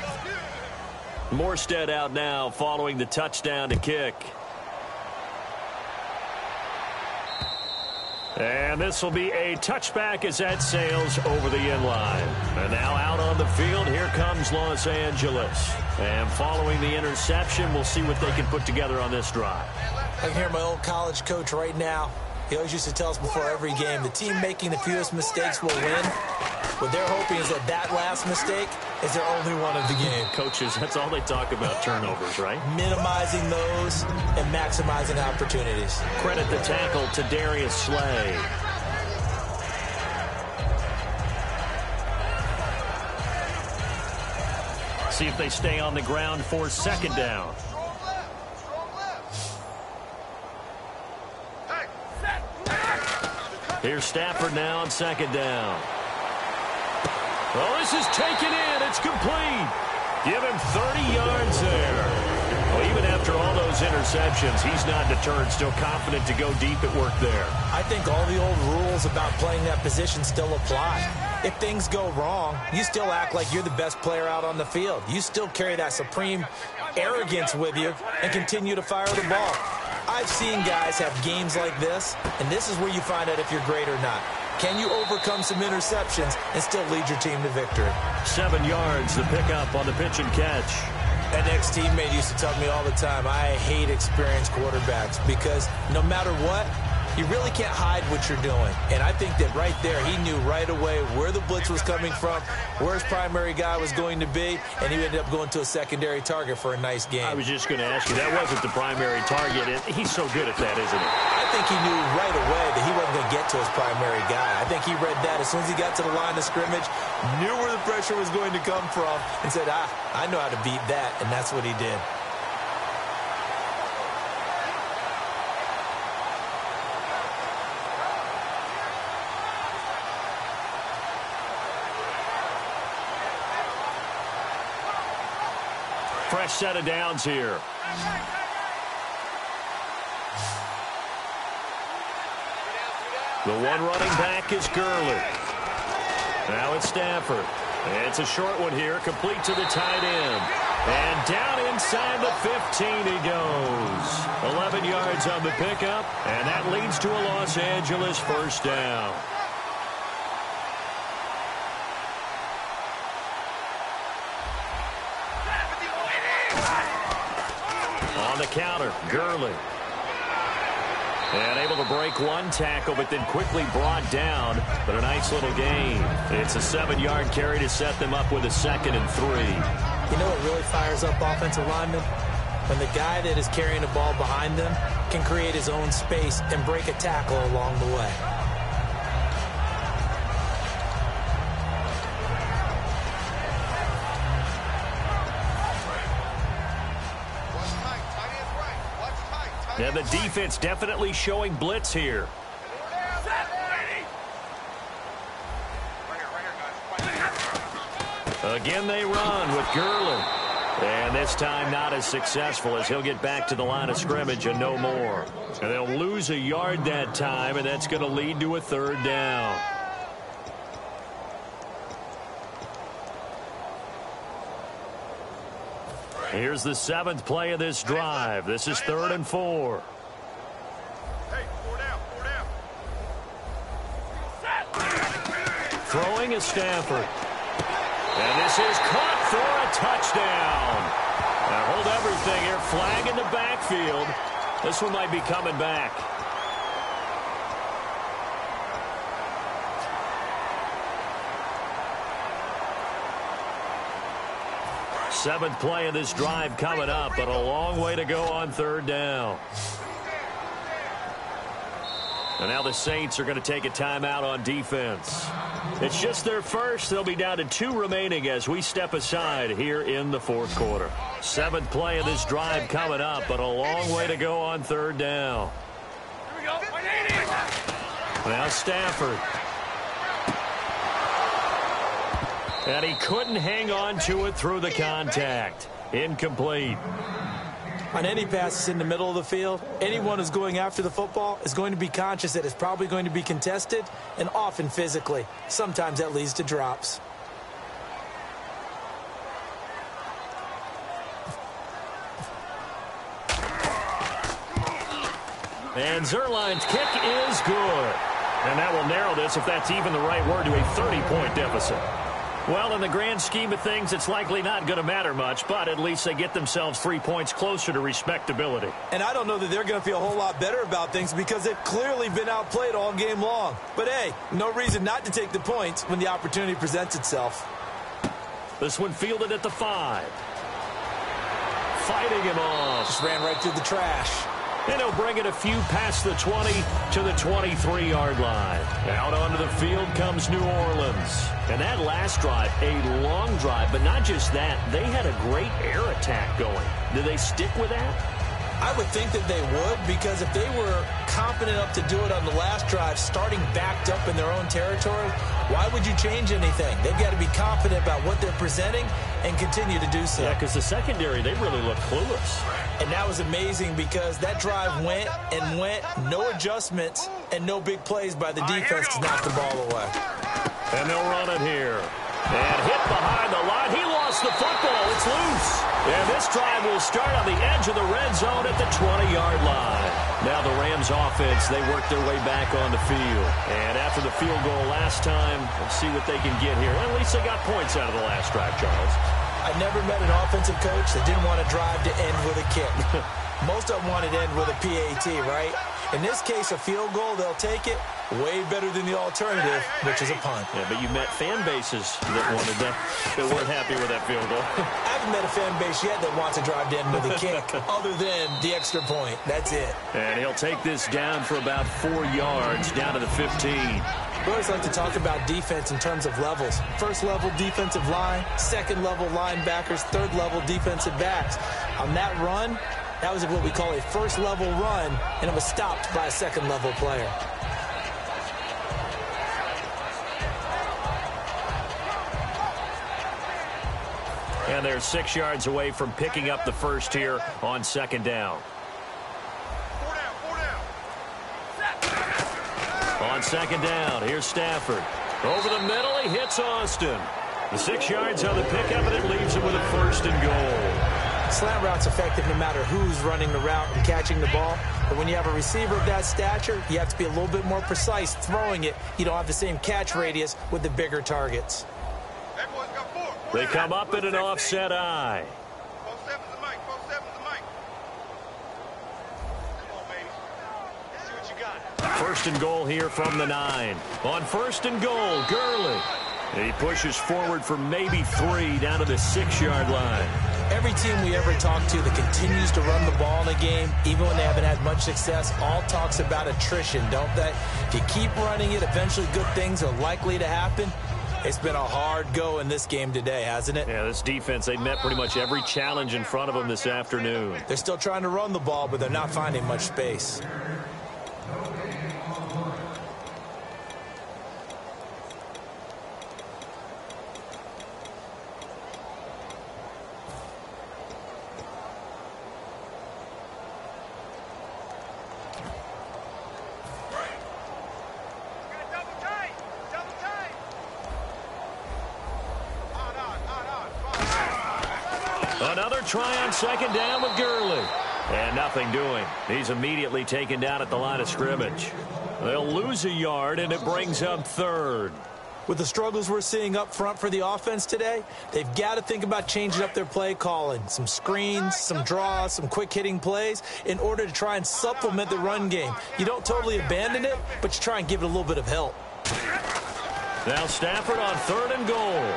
S2: Morstead out now following the touchdown to kick. And this will be a touchback as that sails over the end line. And now out on the field, here comes Los Angeles. And following the interception, we'll see what they can put together on this drive.
S3: I can hear my old college coach right now. He always used to tell us before every game, the team making the fewest mistakes will win. What they're hoping is that last mistake is their only one of the game.
S2: Coaches, that's all they talk about, turnovers, right?
S3: Minimizing those and maximizing opportunities.
S2: Credit the tackle to Darius Slay. See if they stay on the ground for second down. Here's Stafford now on second down. Oh, this is taken in. It's complete. Give him 30 yards there. Well, even after all those interceptions, he's not deterred, still confident to go deep at work there.
S3: I think all the old rules about playing that position still apply. If things go wrong, you still act like you're the best player out on the field. You still carry that supreme arrogance with you and continue to fire the ball. I've seen guys have games like this, and this is where you find out if you're great or not. Can you overcome some interceptions and still lead your team to victory?
S2: 7 yards, the pickup on the pitch and catch.
S3: An ex-teammate used to tell me all the time, I hate experienced quarterbacks because no matter what, you really can't hide what you're doing. And I think that right there, he knew right away where the blitz was coming from, where his primary guy was going to be, and he ended up going to a secondary target for a nice game.
S2: I was just going to ask you, that wasn't the primary target, and he's so good at that, isn't he?
S3: I think he knew right away that he wasn't going to get to his primary guy. I think he read that as soon as he got to the line of scrimmage, knew where the pressure was going to come from, and said, I know how to beat that, and that's what he did.
S2: Fresh set of downs here. The one running back is Gurley. Now it's Stafford. It's a short one here, complete to the tight end. And down inside the 15 he goes. 11 yards on the pickup, and that leads to a Los Angeles first down. On the counter, Gurley. And able to break one tackle, but then quickly brought down. But a nice little gain. It's a 7-yard carry to set them up with a 2nd and 3.
S3: You know what really fires up offensive linemen? When the guy that is carrying the ball behind them can create his own space and break a tackle along the way.
S2: And the defense definitely showing blitz here. Again they run with Gurley. And this time not as successful as he'll get back to the line of scrimmage and no more. And they'll lose a yard that time, and that's going to lead to a 3rd down. Here's the 7th play of this drive. This is 3rd and 4.
S4: Hey, 4 down.
S2: Throwing is Stafford. And this is caught for a touchdown. Now hold everything here. Flag in the backfield. This one might be coming back. Seventh play of this drive coming up, but a long way to go on 3rd down. And now the Saints are going to take a timeout on defense. It's just their first. They'll be down to 2 remaining as we step aside here in the 4th quarter. 7th play of this drive coming up, but a long way to go on 3rd down.
S4: Here we go. 180.
S2: Now Stafford. And he couldn't hang on to it through the contact. Incomplete.
S3: On any passes in the middle of the field, anyone who's going after the football is going to be conscious that it's probably going to be contested, and often physically. Sometimes that leads to drops.
S2: And Zerline's kick is good. And that will narrow this, if that's even the right word, to a 30-point deficit. Well, in the grand scheme of things, it's likely not going to matter much, but at least they get themselves 3 points closer to respectability.
S3: And I don't know that they're going to feel a whole lot better about things because they've clearly been outplayed all game long. But, hey, no reason not to take the points when the opportunity presents itself.
S2: This one fielded at the 5. Fighting him off.
S3: Just ran right through the trash.
S2: And he'll bring it a few past the 20 to the 23-yard line. Out onto the field comes New Orleans. And that last drive, a long drive, but not just that. They had a great air attack going. Do they stick with that?
S3: I would think that they would, because if they were confident enough to do it on the last drive, starting backed up in their own territory, why would you change anything? They've got to be confident about what they're presenting and continue to do so.
S2: Yeah, because the secondary, they really look clueless.
S3: And that was amazing because that drive went and went, no adjustments and no big plays by the defense to knock the ball away.
S2: And they'll run it here. And hit behind the line. He lost the football. It's loose. And this drive will start on the edge of the red zone at the 20-yard line. Now the Rams offense, they work their way back on the field. And after the field goal last time, we'll see what they can get here. At least they got points out of the last drive, Charles.
S3: I never met an offensive coach that didn't want to drive to end with a kick. Most of them wanted to end with a PAT, right? In this case, a field goal, they'll take it. Way better than the alternative, which is a punt.
S2: Yeah, but you met fan bases that wanted that weren't happy with that field goal.
S3: I haven't met a fan base yet that wants to drive to end with a kick, other than the extra point. That's it.
S2: And he'll take this down for about 4 yards, down to the 15.
S3: We always like to talk about defense in terms of levels. First level defensive line, second level linebackers, third level defensive backs. On that run, that was what we call a first level run, and it was stopped by a second level player.
S2: And they're 6 yards away from picking up the first here on second down. On second down, here's Stafford. Over the middle, he hits Austin. The 6 yards on the pickup, and it leaves him with a first and goal.
S3: Slant route's effective no matter who's running the route and catching the ball. But when you have a receiver of that stature, you have to be a little bit more precise throwing it. You don't have the same catch radius with the bigger targets.
S2: They come up in an offset eye. First and goal here from the 9. On first and goal, Gurley. He pushes forward for maybe 3 down to the 6-yard line.
S3: Every team we ever talk to that continues to run the ball in a game, even when they haven't had much success, all talks about attrition, don't they? If you keep running it, eventually good things are likely to happen. It's been a hard go in this game today, hasn't it?
S2: Yeah, this defense, they met pretty much every challenge in front of them this afternoon.
S3: They're still trying to run the ball, but they're not finding much space.
S2: Another try on second down with Gurley. And nothing doing. He's immediately taken down at the line of scrimmage. They'll lose a yard, and it brings up third.
S3: With the struggles we're seeing up front for the offense today, they've got to think about changing up their play calling. Some screens, some draws, some quick-hitting plays in order to try and supplement the run game. You don't totally abandon it, but you try and give it a little bit of help.
S2: Now Stafford on third and goal.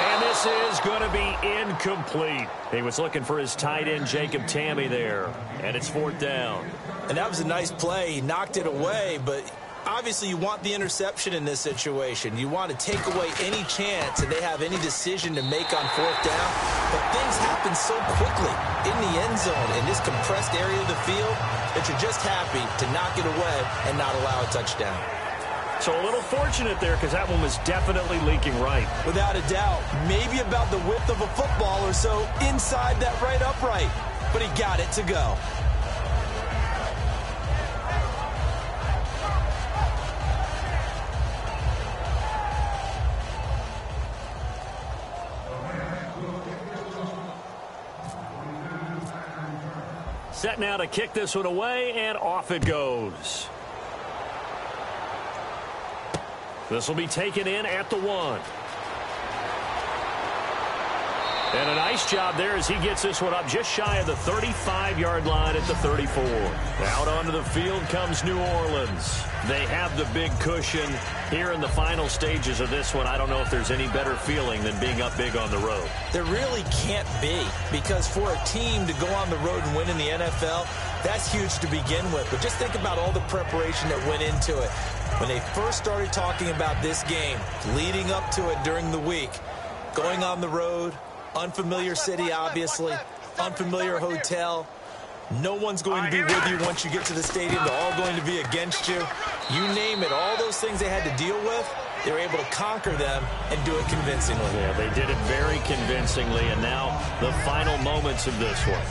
S2: And this is going to be incomplete. He was looking for his tight end, Jacob Tammy, there. And it's fourth down.
S3: And that was a nice play. He knocked it away, but obviously you want the interception in this situation. You want to take away any chance that they have any decision to make on fourth down. But things happen so quickly in the end zone in this compressed area of the field that you're just happy to knock it away and not allow a touchdown.
S2: So a little fortunate there because that one was definitely leaking right.
S3: Without a doubt. Maybe about the width of a football or so inside that right upright. But he got it to go.
S2: Set now to kick this one away, and off it goes. This will be taken in at the 1. And a nice job there as he gets this one up just shy of the 35-yard line at the 34. Out onto the field comes New Orleans. They have the big cushion here in the final stages of this one. I don't know if there's any better feeling than being up big on the road.
S3: There really can't be, because for a team to go on the road and win in the NFL, that's huge to begin with. But just think about all the preparation that went into it. When they first started talking about this game, leading up to it during the week, going on the road, unfamiliar city, obviously, unfamiliar hotel. No one's going to be with you once you get to the stadium. They're all going to be against you. You name it, all those things they had to deal with, they were able to conquer them and do it convincingly.
S2: Yeah, they did it very convincingly, and now the final moments of this one.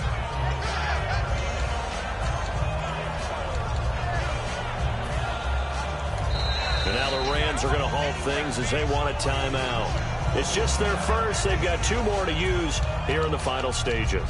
S2: And now the Rams are going to halt things as they want a timeout. It's just their first. They've got 2 more to use here in the final stages.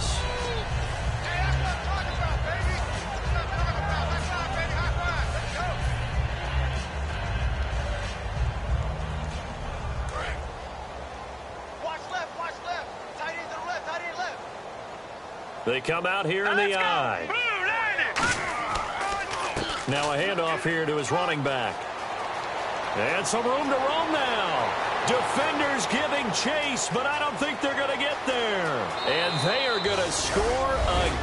S4: Watch left, watch left. Tight end to the left, tight end left.
S2: They come out here in the eye. Now a handoff here to his running back. And some room to roam now. Defenders giving chase, but I don't think they're going to get there. And they are going to score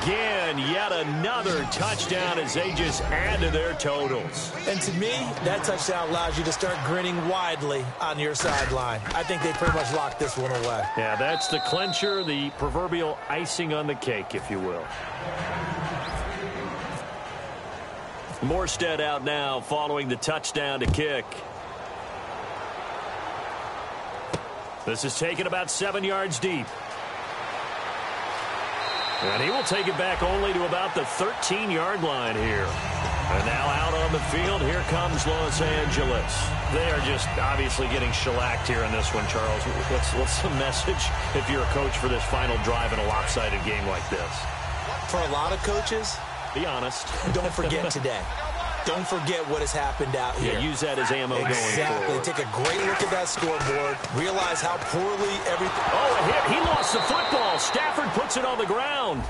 S2: again. Yet another touchdown as they just add to their totals.
S3: And to me, that touchdown allows you to start grinning widely on your sideline. I think they pretty much locked this one away.
S2: Yeah, that's the clincher, the proverbial icing on the cake, if you will. Morstead out now following the touchdown to kick. This is taken about 7 yards deep. And he will take it back only to about the 13-yard line here. And now out on the field, here comes Los Angeles. They are just obviously getting shellacked here in this one, Charles. What's the message if you're a coach for this final drive in a lopsided game like this?
S3: For a lot of coaches,
S2: be honest.
S3: Don't forget today. Don't forget what has happened out here.
S2: Yeah, use that as ammo going forward.
S3: Take a great look at that scoreboard. Realize how poorly everything...
S2: Oh, a hit. He lost the football. Stafford puts it on the ground.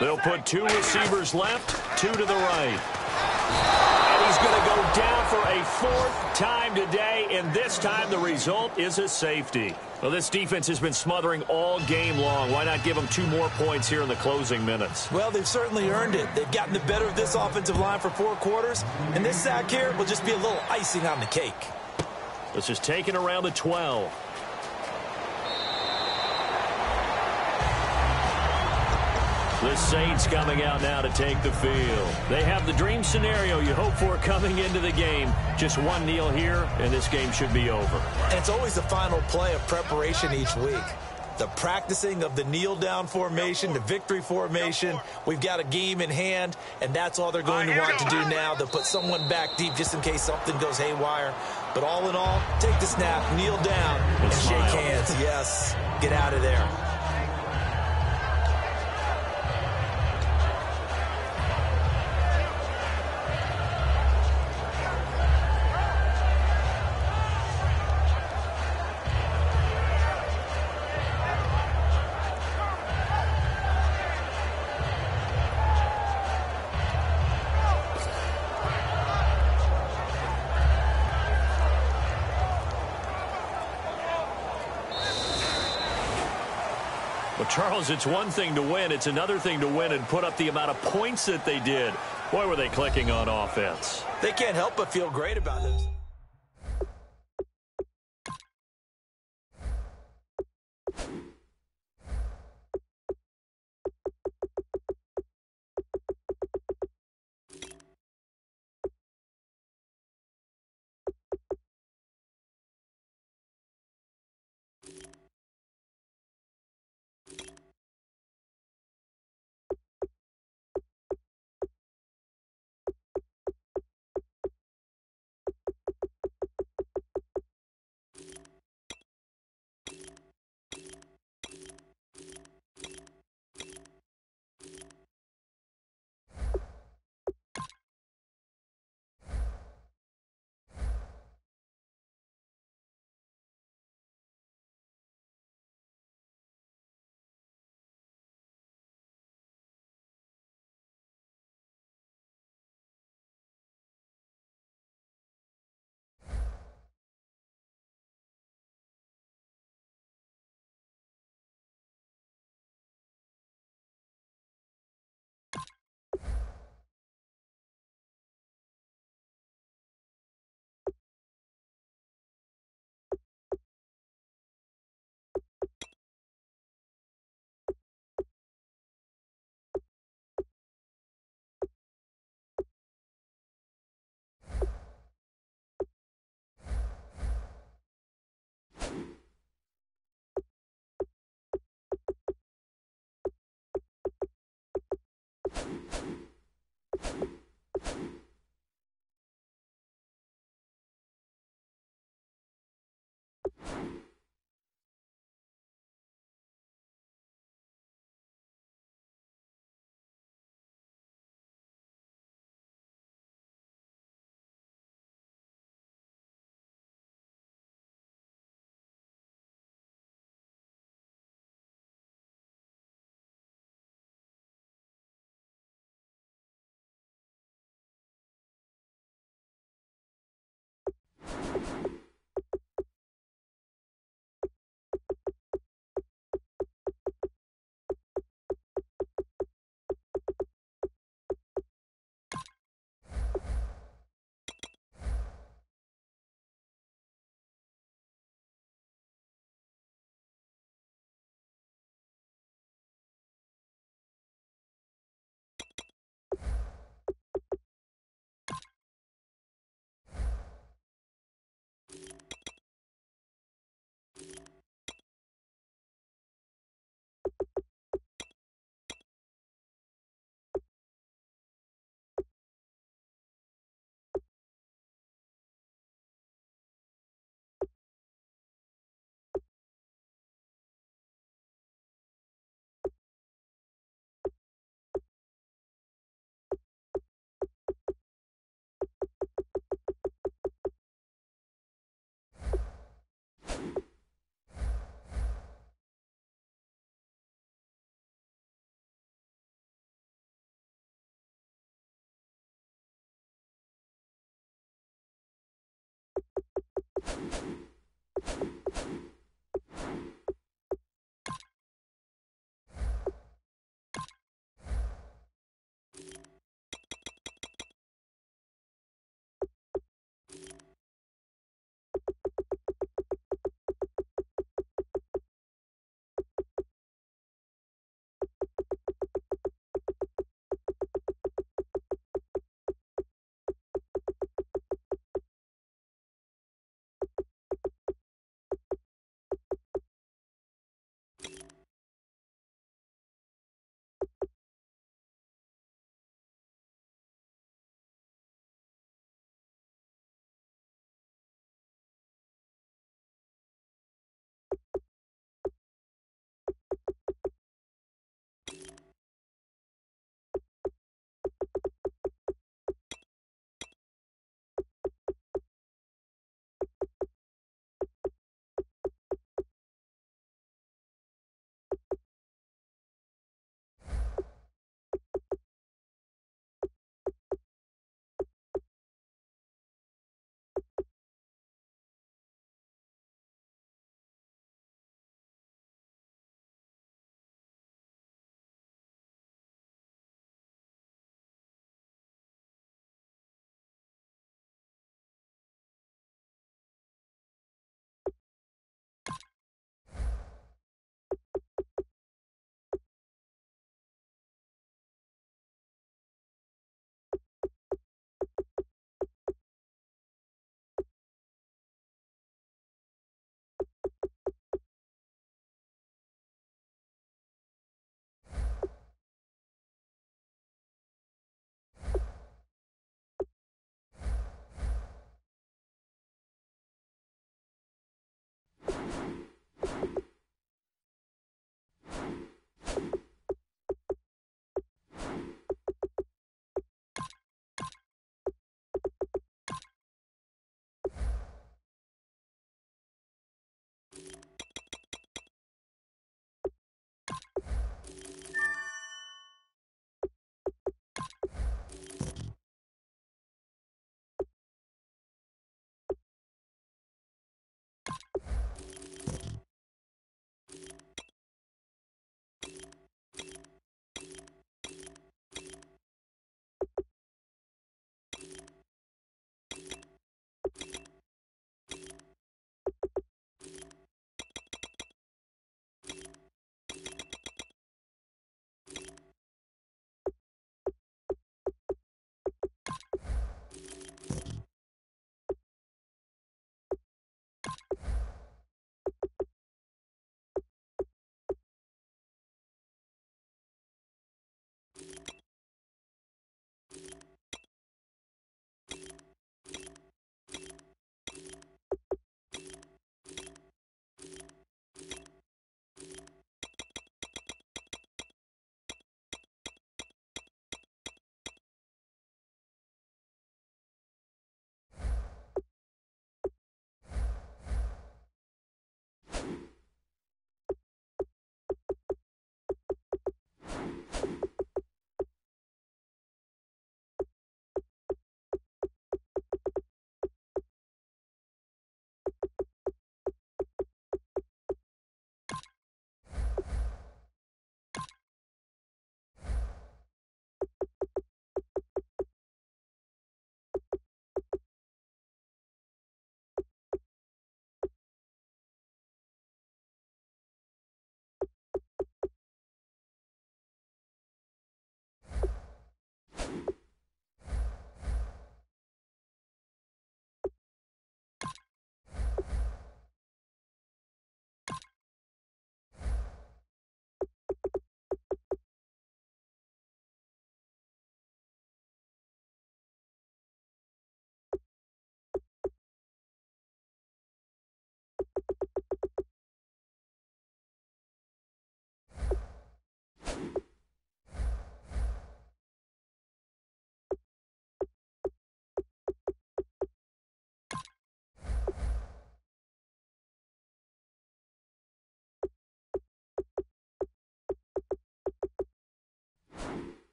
S2: They'll put 2 receivers left, 2 to the right. And he's going to go down for a 4th time today, and this time the result is a safety. Well, this defense has been smothering all game long. Why not give them 2 more points here in the closing minutes?
S3: Well, they've certainly earned it. They've gotten the better of this offensive line for 4 quarters, and this sack here will just be a little icing on the cake.
S2: This is taken around the 12. The Saints coming out now to take the field. They have the dream scenario you hope for coming into the game. Just one kneel here, and this game should be over.
S3: And it's always the final play of preparation each week. The practicing of the kneel-down formation, the victory formation. We've got a game in hand, and that's all they're going to want to do now. They'll put someone back deep just in case something goes haywire. But all in all, take the snap, kneel down, and shake hands. Yes, get out of there.
S2: Charles, it's one thing to win. It's another thing to win and put up the amount of points that they did. Boy, were they clicking on offense.
S3: They can't help but feel great about them.